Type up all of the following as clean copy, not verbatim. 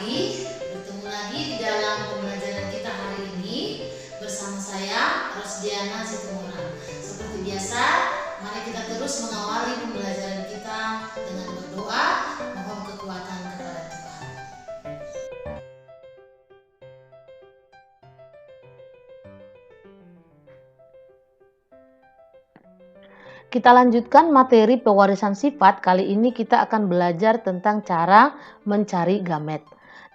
pagi, bertemu lagi di dalam pembelajaran kita hari ini bersama saya Rosdiana Situmorang. Seperti biasa, mari kita terus mengawali pembelajaran kita dengan berdoa, mohon kekuatan kepada Tuhan. Kita lanjutkan materi pewarisan sifat. Kali ini kita akan belajar tentang cara mencari gamet.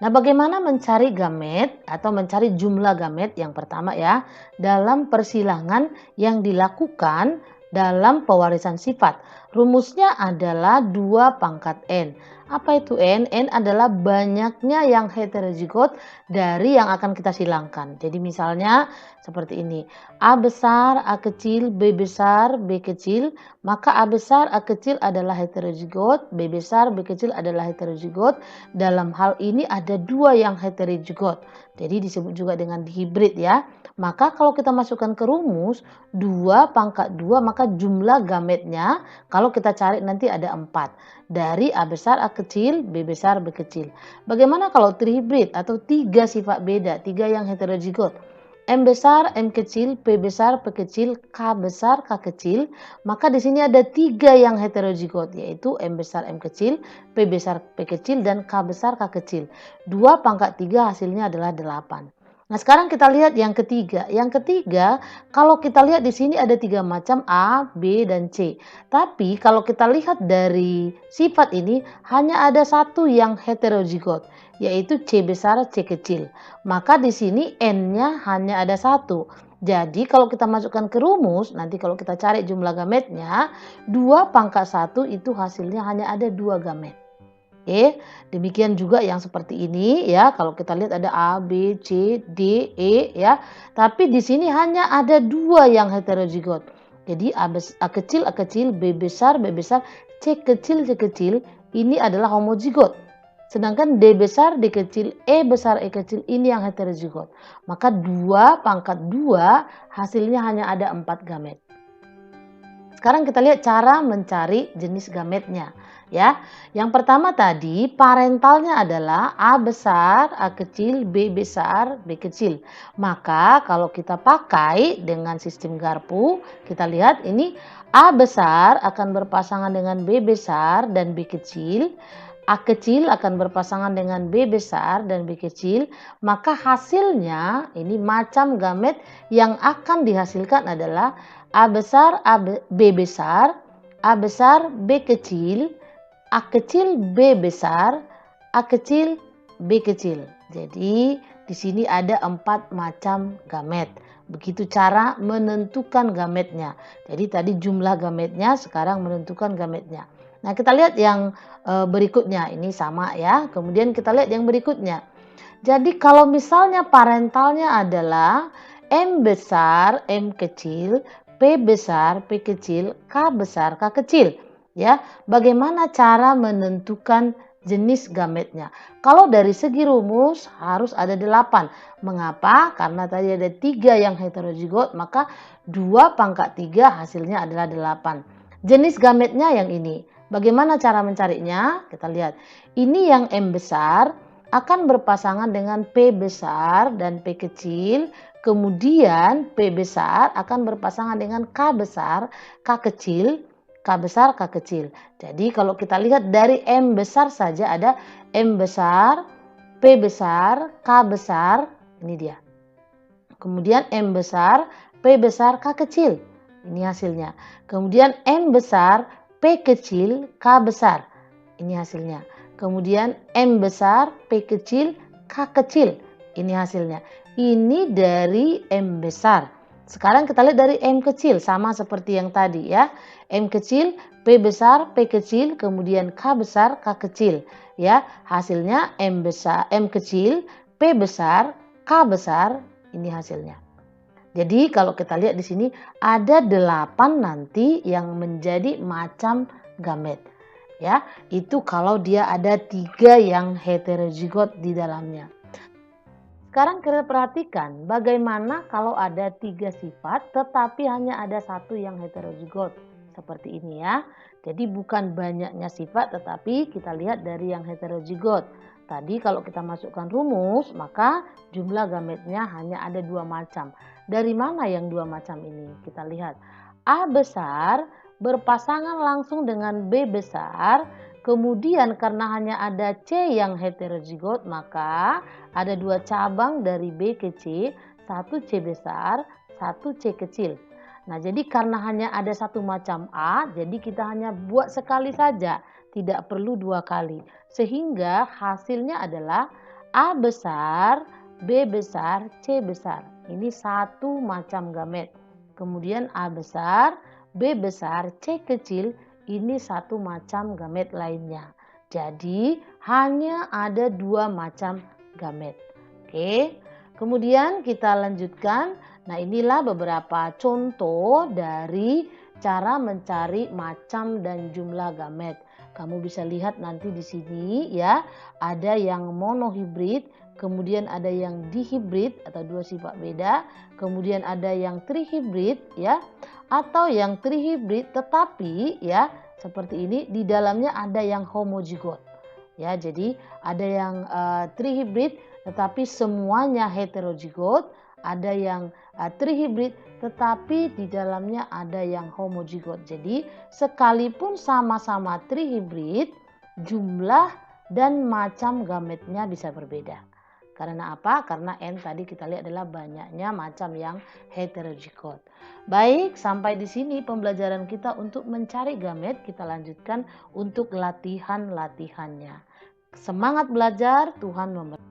Nah, bagaimana mencari gamet atau mencari jumlah gamet? Yang pertama ya, dalam persilangan yang dilakukan dalam pewarisan sifat. Rumusnya adalah 2 pangkat N. Apa itu N? N adalah banyaknya yang heterozigot dari yang akan kita silangkan. Jadi misalnya seperti ini. A besar, A kecil, B besar, B kecil. Maka A besar, A kecil adalah heterozigot, B besar, B kecil adalah heterozigot. Dalam hal ini ada 2 yang heterozigot. Jadi disebut juga dengan hibrid ya. Maka kalau kita masukkan ke rumus 2 pangkat 2, maka jumlah gametnya kalau kita cari nanti ada 4. Dari A besar, A kecil, B besar, B kecil. Bagaimana kalau trihibrid atau 3 sifat beda, 3 yang heterozigot? M besar, M kecil, P besar, P kecil, K besar, K kecil. Maka di sini ada 3 yang heterozigot, yaitu M besar, M kecil, P besar, P kecil, dan K besar, K kecil. 2 pangkat 3 hasilnya adalah 8. Nah, sekarang kita lihat yang ketiga. Yang ketiga, kalau kita lihat di sini ada 3 macam A, B, dan C. Tapi kalau kita lihat dari sifat ini hanya ada 1 yang heterozigot, yaitu C besar, C kecil. Maka di sini N-nya hanya ada 1. Jadi kalau kita masukkan ke rumus, nanti kalau kita cari jumlah gametnya, 2 pangkat 1 itu hasilnya hanya ada 2 gamet. Oke, demikian juga yang seperti ini ya. Kalau kita lihat ada A, B, C, D, E ya. Tapi di sini hanya ada 2 yang heterozigot. Jadi A kecil, A kecil, B besar, B besar, C kecil, C kecil ini adalah homozigot. Sedangkan D besar, D kecil, E besar, E kecil ini yang heterozigot. Maka 2 pangkat 2 hasilnya hanya ada 4 gamet. Sekarang kita lihat cara mencari jenis gametnya ya. Yang pertama tadi parentalnya adalah A besar, A kecil, B besar, B kecil. Maka kalau kita pakai dengan sistem Garpu, kita lihat ini A besar akan berpasangan dengan B besar dan B kecil. A kecil akan berpasangan dengan B besar dan B kecil, maka hasilnya ini macam gamet yang akan dihasilkan adalah A besar, B besar, A besar, B kecil, A kecil, B besar, A kecil, B kecil. Jadi di sini ada 4 macam gamet. Begitu cara menentukan gametnya. Jadi tadi jumlah gametnya, sekarang menentukan gametnya. Nah, kita lihat yang berikutnya. Ini sama ya. Kemudian kita lihat yang berikutnya. Jadi kalau misalnya parentalnya adalah M besar, M kecil, P besar, P kecil, K besar, K kecil. Ya, bagaimana cara menentukan jenis gametnya? Kalau dari segi rumus harus ada 8. Mengapa? Karena tadi ada 3 yang heterozigot, maka 2 pangkat 3 hasilnya adalah 8. Jenis gametnya yang ini. Bagaimana cara mencarinya? Kita lihat. Ini yang M besar akan berpasangan dengan P besar dan P kecil. Kemudian P besar akan berpasangan dengan K besar, K kecil, K besar, K kecil. Jadi kalau kita lihat dari M besar saja ada M besar, P besar, K besar, ini dia. Kemudian M besar, P besar, K kecil. Ini hasilnya. Kemudian M besar, P kecil, K besar. Ini hasilnya. Kemudian M besar, P kecil, K kecil. Ini hasilnya. Ini dari M besar. Sekarang kita lihat dari M kecil, sama seperti yang tadi ya. M kecil, P besar, P kecil, kemudian K besar, K kecil. Ya, hasilnya M besar, M kecil, P besar, K besar, ini hasilnya. Jadi kalau kita lihat di sini ada 8 nanti yang menjadi macam gamet. Ya, itu kalau dia ada 3 yang heterozigot di dalamnya. Sekarang kita perhatikan bagaimana kalau ada 3 sifat tetapi hanya ada 1 yang heterozigot. Seperti ini ya. Jadi bukan banyaknya sifat tetapi kita lihat dari yang heterozigot. Tadi kalau kita masukkan rumus, maka jumlah gametnya hanya ada 2 macam. Dari mana yang 2 macam ini? Kita lihat. A besar berpasangan langsung dengan B besar. Kemudian karena hanya ada C yang heterozigot, maka ada 2 cabang dari B ke C, 1 C besar, 1 C kecil. Nah, jadi karena hanya ada 1 macam A, jadi kita hanya buat sekali saja, tidak perlu 2 kali. Sehingga hasilnya adalah A besar, B besar, C besar. Ini 1 macam gamet. Kemudian A besar, B besar, C kecil, ini 1 macam gamet lainnya. Jadi hanya ada 2 macam gamet. Oke. Kemudian kita lanjutkan. Nah, inilah beberapa contoh dari cara mencari macam dan jumlah gamet. Kamu bisa lihat nanti di sini ya, ada yang monohibrid, kemudian ada yang dihibrid atau 2 sifat beda, kemudian ada yang trihibrid ya, atau yang trihibrid tetapi ya seperti ini di dalamnya ada yang homozigot. Ya, jadi ada yang trihibrid tetapi semuanya heterozigot, ada yang trihibrid tetapi di dalamnya ada yang homozigot. Jadi sekalipun sama-sama trihibrid, jumlah dan macam gametnya bisa berbeda. Karena apa? Karena N tadi kita lihat adalah banyaknya macam yang heterozigot. Baik, sampai di sini pembelajaran kita untuk mencari gamet. Kita lanjutkan untuk latihan-latihannya. Semangat belajar, Tuhan memberkati.